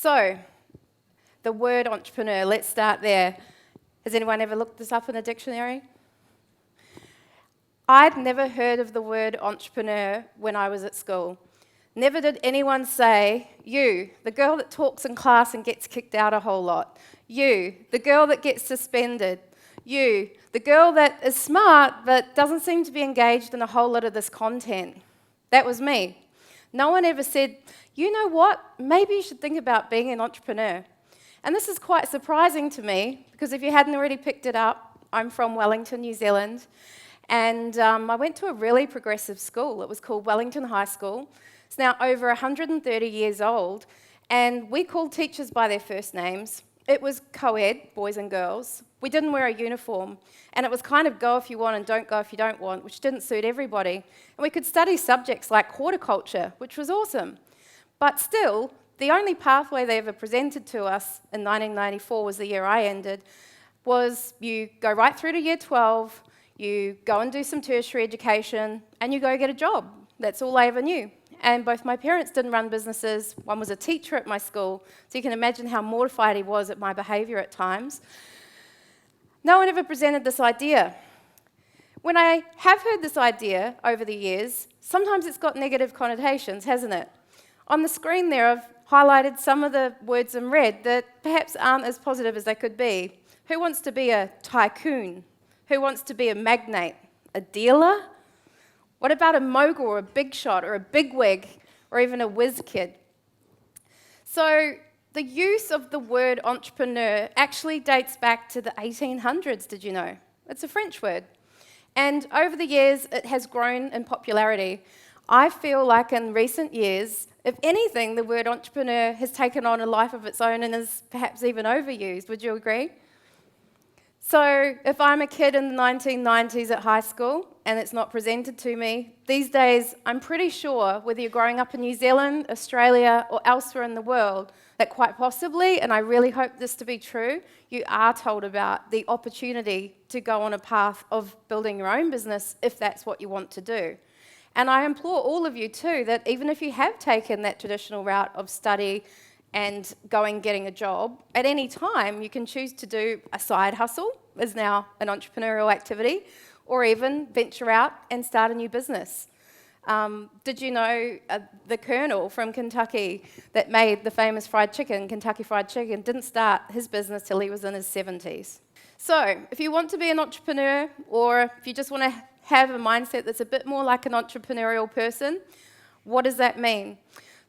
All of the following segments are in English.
So, the word entrepreneur, let's start there. Has anyone ever looked this up in a dictionary? I'd never heard of the word entrepreneur when I was at school. Never did anyone say, you, the girl that talks in class and gets kicked out a whole lot. You, the girl that gets suspended. You, the girl that is smart but doesn't seem to be engaged in a whole lot of this content. That was me. No one ever said, you know what, maybe you should think about being an entrepreneur. And this is quite surprising to me, because if you hadn't already picked it up, I'm from Wellington, New Zealand, and I went to a really progressive school. It was called Wellington High School. It's now over 130 years old, and we called teachers by their first names. It was co-ed, boys and girls. We didn't wear a uniform, and it was kind of go if you want and don't go if you don't want, which didn't suit everybody. And we could study subjects like horticulture, which was awesome. But still, the only pathway they ever presented to us in 1994 was the year I ended, was you go right through to year 12, you go and do some tertiary education, and you go get a job. That's all I ever knew. And both my parents didn't run businesses. One was a teacher at my school, so you can imagine how mortified he was at my behaviour at times. No one ever presented this idea. When I have heard this idea over the years, sometimes it's got negative connotations, hasn't it? On the screen there, I've highlighted some of the words in red that perhaps aren't as positive as they could be. Who wants to be a tycoon? Who wants to be a magnate? A dealer? What about a mogul or a big shot or a bigwig or even a whiz kid? So the use of the word entrepreneur actually dates back to the 1800s, did you know? It's a French word. And over the years, it has grown in popularity. I feel like in recent years, if anything, the word entrepreneur has taken on a life of its own and is perhaps even overused. Would you agree? So if I'm a kid in the 1990s at high school and it's not presented to me, these days I'm pretty sure, whether you're growing up in New Zealand, Australia, or elsewhere in the world, that quite possibly, and I really hope this to be true, you are told about the opportunity to go on a path of building your own business if that's what you want to do. And I implore all of you too, that even if you have taken that traditional route of study and getting a job, at any time you can choose to do a side hustle, is now an entrepreneurial activity, or even venture out and start a new business. Did you know the Colonel from Kentucky that made the famous fried chicken, Kentucky Fried Chicken, didn't start his business till he was in his 70s? So if you want to be an entrepreneur, or if you just want to have a mindset that's a bit more like an entrepreneurial person, what does that mean?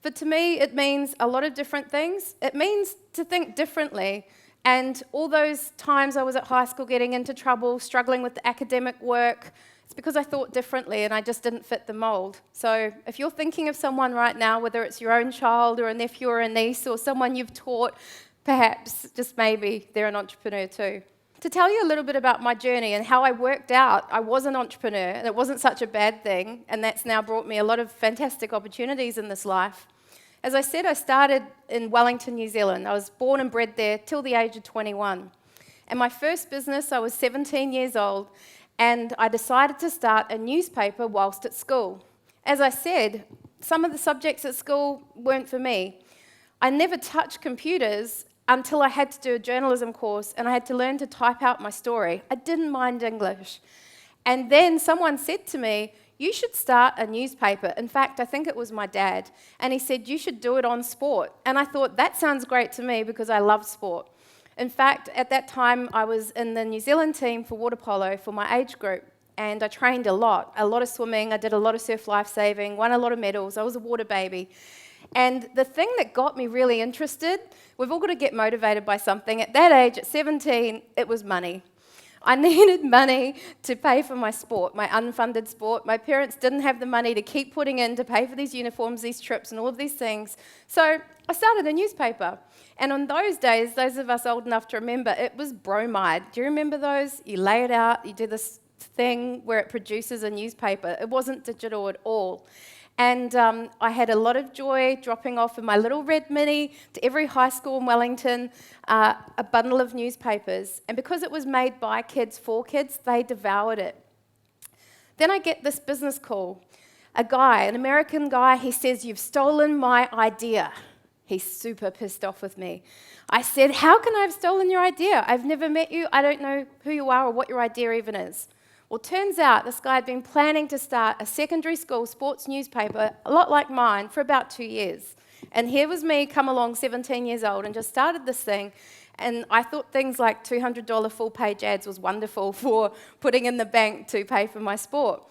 But to me, it means a lot of different things. It means to think differently. And all those times I was at high school getting into trouble, struggling with the academic work, it's because I thought differently and I just didn't fit the mold. So if you're thinking of someone right now, whether it's your own child or a nephew or a niece or someone you've taught, perhaps, just maybe, they're an entrepreneur too. To tell you a little bit about my journey and how I worked out, I was an entrepreneur, and it wasn't such a bad thing, and that's now brought me a lot of fantastic opportunities in this life. As I said, I started in Wellington, New Zealand. I was born and bred there till the age of 21. And my first business, I was 17 years old, and I decided to start a newspaper whilst at school. As I said, some of the subjects at school weren't for me. I never touched computers until I had to do a journalism course and I had to learn to type out my story. I didn't mind English. And then someone said to me, you should start a newspaper. In fact, I think it was my dad. And he said, you should do it on sport. And I thought, that sounds great to me because I love sport. In fact, at that time, I was in the New Zealand team for water polo for my age group. And I trained a lot of swimming. I did a lot of surf lifesaving, won a lot of medals. I was a water baby. And the thing that got me really interested, we've all got to get motivated by something. At that age, at 17, it was money. I needed money to pay for my sport, my unfunded sport. My parents didn't have the money to keep putting in to pay for these uniforms, these trips, and all of these things. So I started a newspaper. And on those days, those of us old enough to remember, it was bromide. Do you remember those? You lay it out, you do this thing where it produces a newspaper. It wasn't digital at all. And I had a lot of joy dropping off in my little red Mini to every high school in Wellington, a bundle of newspapers. And because it was made by kids for kids, they devoured it. Then I get this business call. A guy, an American guy, he says, you've stolen my idea. He's super pissed off with me. I said, how can I have stolen your idea? I've never met you. I don't know who you are or what your idea even is. Well, turns out this guy had been planning to start a secondary school sports newspaper, a lot like mine, for about 2 years. And here was me, come along, 17 years old, and just started this thing. And I thought things like $200 full-page ads was wonderful for putting in the bank to pay for my sport.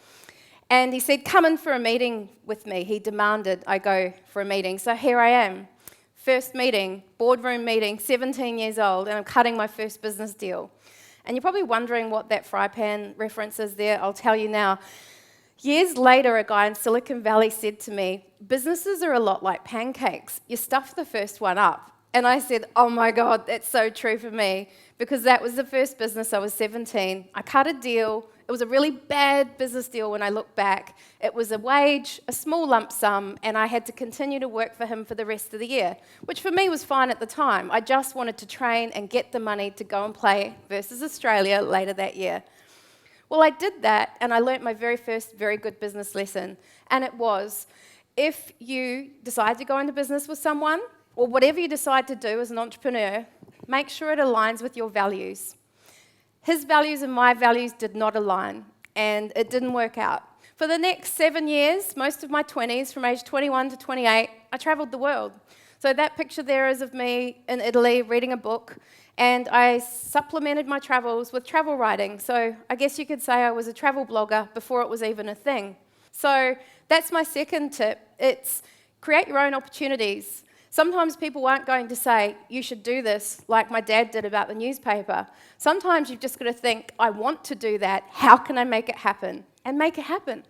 And he said, come in for a meeting with me. He demanded I go for a meeting. So here I am. First meeting, boardroom meeting, 17 years old, and I'm cutting my first business deal. And you're probably wondering what that fry pan reference is there. I'll tell you now. Years later, a guy in Silicon Valley said to me, businesses are a lot like pancakes. You stuff the first one up. And I said, oh my God, that's so true for me, because that was the first business. I was 17. I cut a deal. It was a really bad business deal when I look back. It was a wage, a small lump sum, and I had to continue to work for him for the rest of the year, which for me was fine at the time. I just wanted to train and get the money to go and play versus Australia later that year. Well, I did that, and I learnt my very first very good business lesson, and it was, if you decide to go into business with someone, or whatever you decide to do as an entrepreneur, make sure it aligns with your values. His values and my values did not align, and it didn't work out. For the next 7 years, most of my 20s, from age 21 to 28, I travelled the world. So that picture there is of me in Italy reading a book, and I supplemented my travels with travel writing. So I guess you could say I was a travel blogger before it was even a thing. So that's my second tip. It's create your own opportunities. Sometimes people aren't going to say, you should do this, like my dad did about the newspaper. Sometimes you've just got to think, I want to do that. How can I make it happen? And make it happen.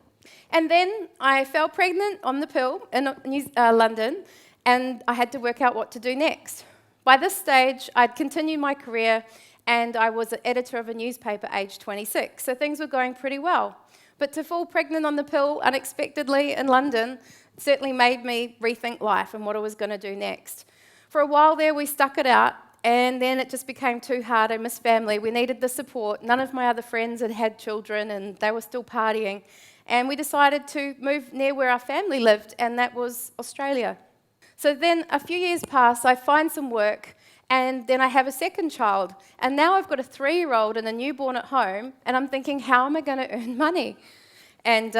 And then I fell pregnant on the pill in London, and I had to work out what to do next. By this stage, I'd continued my career, and I was an editor of a newspaper aged 26, so things were going pretty well. But to fall pregnant on the pill unexpectedly in London certainly made me rethink life and what I was going to do next. For a while there, we stuck it out, and then it just became too hard. I missed family. We needed the support. None of my other friends had had children, and they were still partying. And we decided to move near where our family lived, and that was Australia. So then a few years pass, I find some work, and then I have a second child. And now I've got a 3-year-old and a newborn at home, and I'm thinking, how am I going to earn money? And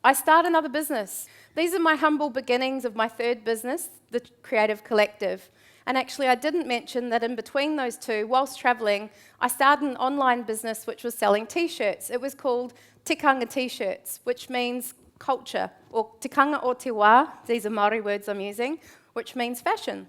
I start another business. These are my humble beginnings of my third business, the Creative Collective. And actually, I didn't mention that in between those two, whilst travelling, I started an online business which was selling T-shirts. It was called Tikanga T-shirts, which means culture, or tikanga o te wā, these are Māori words I'm using, which means fashion.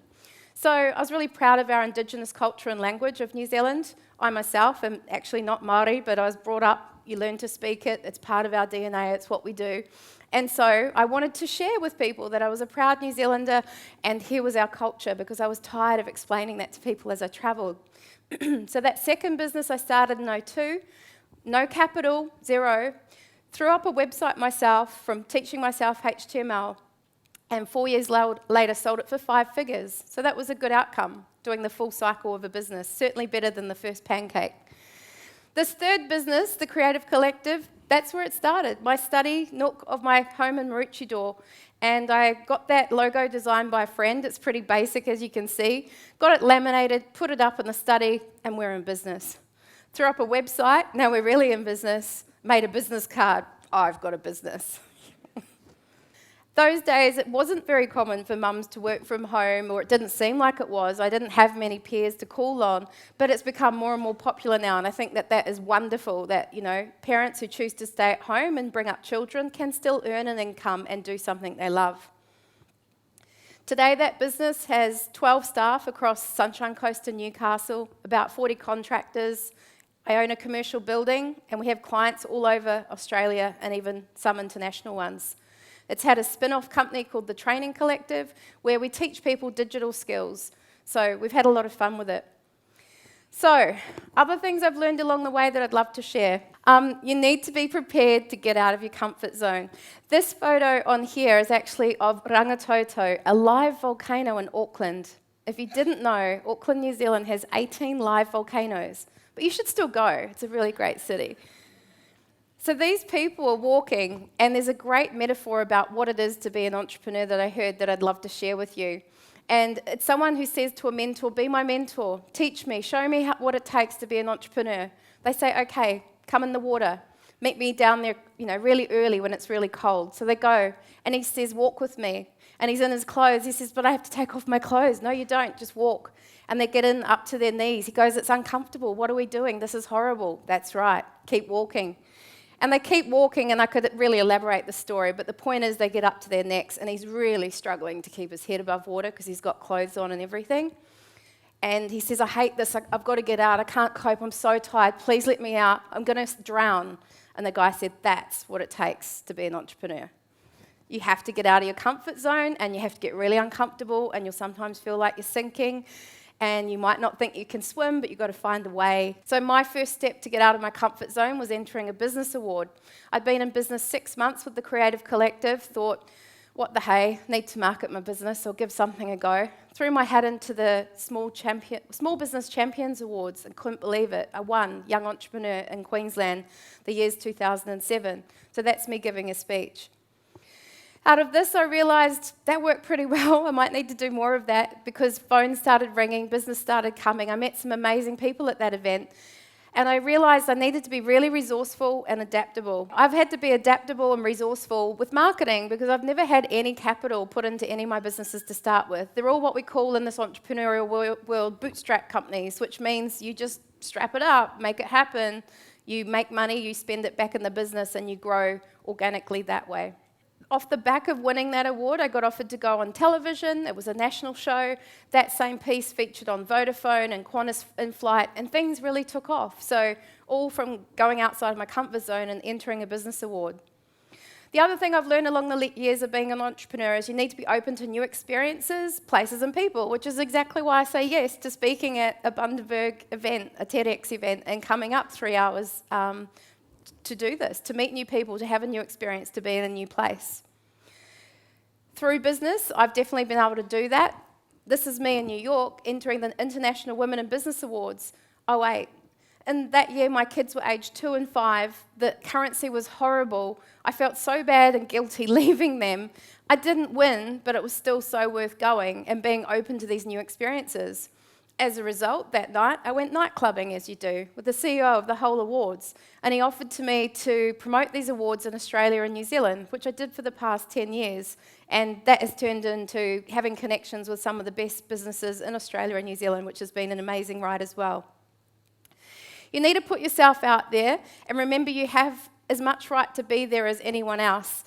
So I was really proud of our Indigenous culture and language of New Zealand. I myself am actually not Māori, but I was brought up, you learn to speak it, it's part of our DNA, it's what we do. And so I wanted to share with people that I was a proud New Zealander, and here was our culture, because I was tired of explaining that to people as I travelled. So that second business I started in '02, no capital, zero, threw up a website myself from teaching myself HTML, and 4 years later sold it for 5 figures. So that was a good outcome, doing the full cycle of a business, certainly better than the first pancake. This third business, the Creative Collective, that's where it started, my study nook of my home in Maroochydore. And I got that logo designed by a friend. It's pretty basic, as you can see. Got it laminated, put it up in the study, and we're in business. Threw up a website, now we're really in business. Made a business card, I've got a business. Those days, it wasn't very common for mums to work from home, or it didn't seem like it was. I didn't have many peers to call on, but it's become more and more popular now, and I think that that is wonderful, that, you know, parents who choose to stay at home and bring up children can still earn an income and do something they love. Today, that business has 12 staff across Sunshine Coast and Newcastle, about 40 contractors. I own a commercial building, and we have clients all over Australia and even some international ones. It's had a spin-off company called the Training Collective, where we teach people digital skills. So we've had a lot of fun with it. So, other things I've learned along the way that I'd love to share. You need to be prepared to get out of your comfort zone. This photo on here is actually of Rangitoto, a live volcano in Auckland. If you didn't know, Auckland, New Zealand has 18 live volcanoes. But you should still go. It's a really great city. So these people are walking, and there's a great metaphor about what it is to be an entrepreneur that I heard that I'd love to share with you. And it's someone who says to a mentor, be my mentor, teach me, show me what it takes to be an entrepreneur. They say, okay, come in the water, meet me down there, really early when it's really cold. So they go, and he says, walk with me. And he's in his clothes. He says, but I have to take off my clothes. No, you don't, just walk. And they get in up to their knees. He goes, it's uncomfortable. What are we doing? This is horrible. That's right, keep walking. And they keep walking, and I could really elaborate the story, but the point is they get up to their necks, and he's really struggling to keep his head above water because he's got clothes on and everything. And he says, I hate this. I've got to get out. I can't cope. I'm so tired. Please let me out. I'm going to drown. And the guy said, that's what it takes to be an entrepreneur. You have to get out of your comfort zone, and you have to get really uncomfortable, and you'll sometimes feel like you're sinking. And you might not think you can swim, but you've got to find a way. So my first step to get out of my comfort zone was entering a business award. I'd been in business 6 months with the Creative Collective, thought, what the hey, need to market my business or give something a go. Threw my hat into the Small Business Champions Awards and couldn't believe it. I won Young Entrepreneur in Queensland the year's 2007. So that's me giving a speech. Out of this, I realised that worked pretty well. I might need to do more of that because phones started ringing, business started coming. I met some amazing people at that event, and I realised I needed to be really resourceful and adaptable. I've had to be adaptable and resourceful with marketing because I've never had any capital put into any of my businesses to start with. They're all what we call in this entrepreneurial world bootstrap companies, which means you just strap it up, make it happen, you make money, you spend it back in the business, and you grow organically that way. Off the back of winning that award, I got offered to go on television. It was a national show. That same piece featured on Vodafone and Qantas in-flight, and things really took off. So all from going outside my comfort zone and entering a business award. The other thing I've learned along the years of being an entrepreneur is you need to be open to new experiences, places and people, which is exactly why I say yes to speaking at a Bundaberg event, a TEDx event, and coming up 3 hours to do this, to meet new people, to have a new experience, to be in a new place. Through business, I've definitely been able to do that. This is me in New York entering the International Women in Business Awards, '08. And that year, my kids were aged 2 and 5. The currency was horrible. I felt so bad and guilty leaving them. I didn't win, but it was still so worth going and being open to these new experiences. As a result, that night, I went nightclubbing, as you do, with the CEO of the whole awards, and he offered to me to promote these awards in Australia and New Zealand, which I did for the past 10 years, and that has turned into having connections with some of the best businesses in Australia and New Zealand, which has been an amazing ride as well. You need to put yourself out there, and remember you have as much right to be there as anyone else.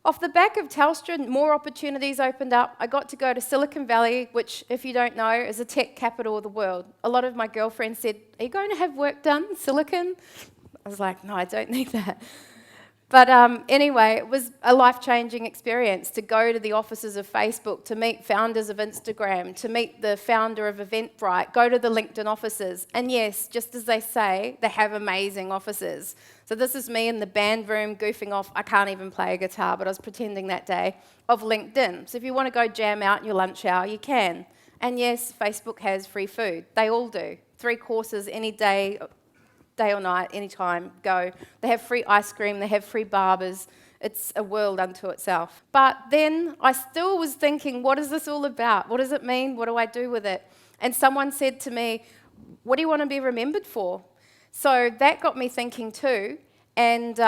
Off the back of Telstra, more opportunities opened up. I got to go to Silicon Valley, which, if you don't know, is the tech capital of the world. A lot of my girlfriends said, are you going to have work done in Silicon? I was like, no, I don't need that. But anyway, it was a life-changing experience to go to the offices of Facebook, to meet founders of Instagram, to meet the founder of Eventbrite, go to the LinkedIn offices. And yes, just as they say, they have amazing offices. So this is me in the band room goofing off. I can't even play a guitar, but I was pretending that day, of LinkedIn. So if you want to go jam out in your lunch hour, you can. And yes, Facebook has free food. They all do. 3 courses any day or night, anytime, go. They have free ice cream, they have free barbers. It's a world unto itself. But then I still was thinking, what is this all about? What does it mean? What do I do with it? And someone said to me, what do you want to be remembered for? So that got me thinking too. And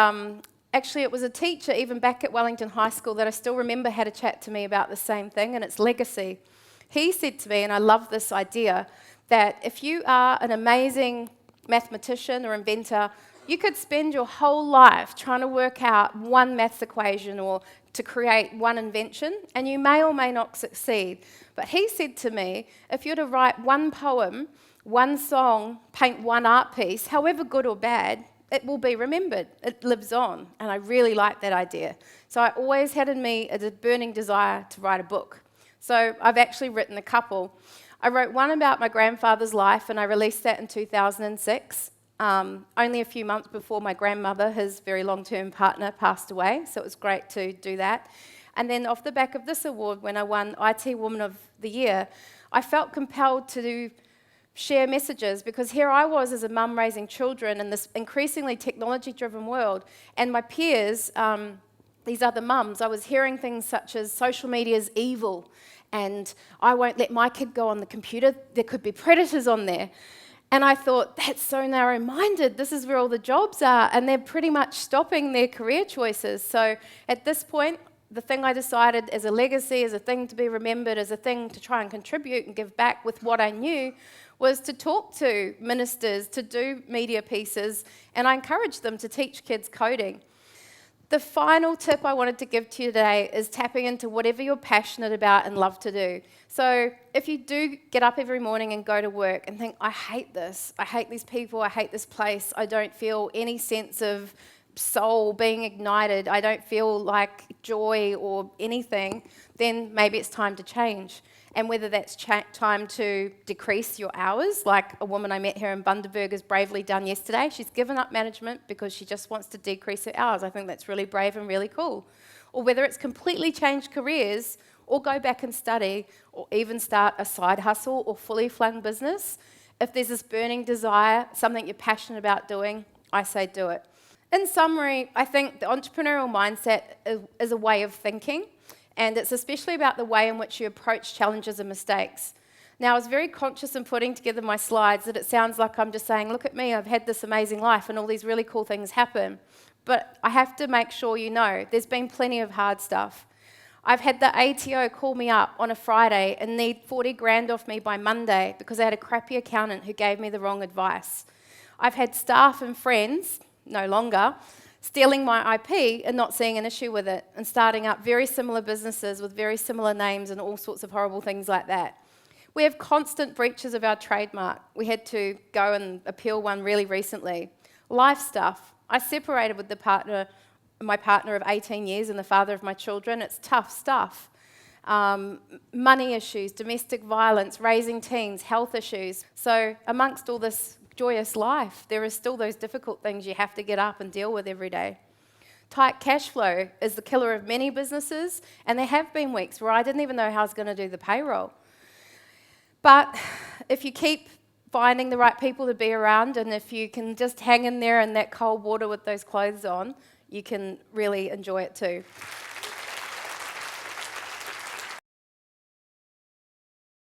actually it was a teacher, even back at Wellington High School, that I still remember had a chat to me about the same thing, and it's legacy. He said to me, and I love this idea, that if you are an amazing mathematician or inventor, you could spend your whole life trying to work out one maths equation or to create one invention, and you may or may not succeed. But he said to me, if you're to write one poem, one song, paint one art piece, however good or bad, it will be remembered. It lives on, and I really like that idea. So I always had in me a burning desire to write a book. So I've actually written a couple. I wrote one about my grandfather's life, and I released that in 2006, only a few months before my grandmother, his very long-term partner, passed away, so it was great to do that. And then off the back of this award, when I won IT Woman of the Year, I felt compelled to share messages, because here I was as a mum raising children in this increasingly technology-driven world, and my peers, these other mums, I was hearing things such as social media is evil, and I won't let my kid go on the computer. There could be predators on there. And I thought, that's so narrow-minded. This is where all the jobs are, and they're pretty much stopping their career choices. So at this point, the thing I decided as a legacy, as a thing to be remembered, as a thing to try and contribute and give back with what I knew, was to talk to ministers, to do media pieces, and I encouraged them to teach kids coding. The final tip I wanted to give to you today is tapping into whatever you're passionate about and love to do. So if you do get up every morning and go to work and think, I hate this, I hate these people, I hate this place, I don't feel any sense of soul being ignited, I don't feel like joy or anything, then maybe it's time to change. And whether that's time to decrease your hours, like a woman I met here in Bundaberg has bravely done yesterday. She's given up management because she just wants to decrease her hours. I think that's really brave and really cool. Or whether it's completely changed careers, or go back and study, or even start a side hustle or fully flung business. If there's this burning desire, something you're passionate about doing, I say do it. In summary, I think the entrepreneurial mindset is a way of thinking, and it's especially about the way in which you approach challenges and mistakes. Now, I was very conscious in putting together my slides that it sounds like I'm just saying, look at me, I've had this amazing life and all these really cool things happen. But I have to make sure you know, there's been plenty of hard stuff. I've had the ATO call me up on a Friday and need 40 grand off me by Monday because I had a crappy accountant who gave me the wrong advice. I've had staff and friends, no longer, stealing my IP and not seeing an issue with it, and starting up very similar businesses with very similar names and all sorts of horrible things like that. We have constant breaches of our trademark. We had to go and appeal one really recently. Life stuff. I separated with my partner of 18 years and the father of my children. It's tough stuff. Money issues, domestic violence, raising teens, health issues. So amongst all this joyous life, there are still those difficult things you have to get up and deal with every day. Tight cash flow is the killer of many businesses, and there have been weeks where I didn't even know how I was going to do the payroll. But if you keep finding the right people to be around, and if you can just hang in there in that cold water with those clothes on, you can really enjoy it too.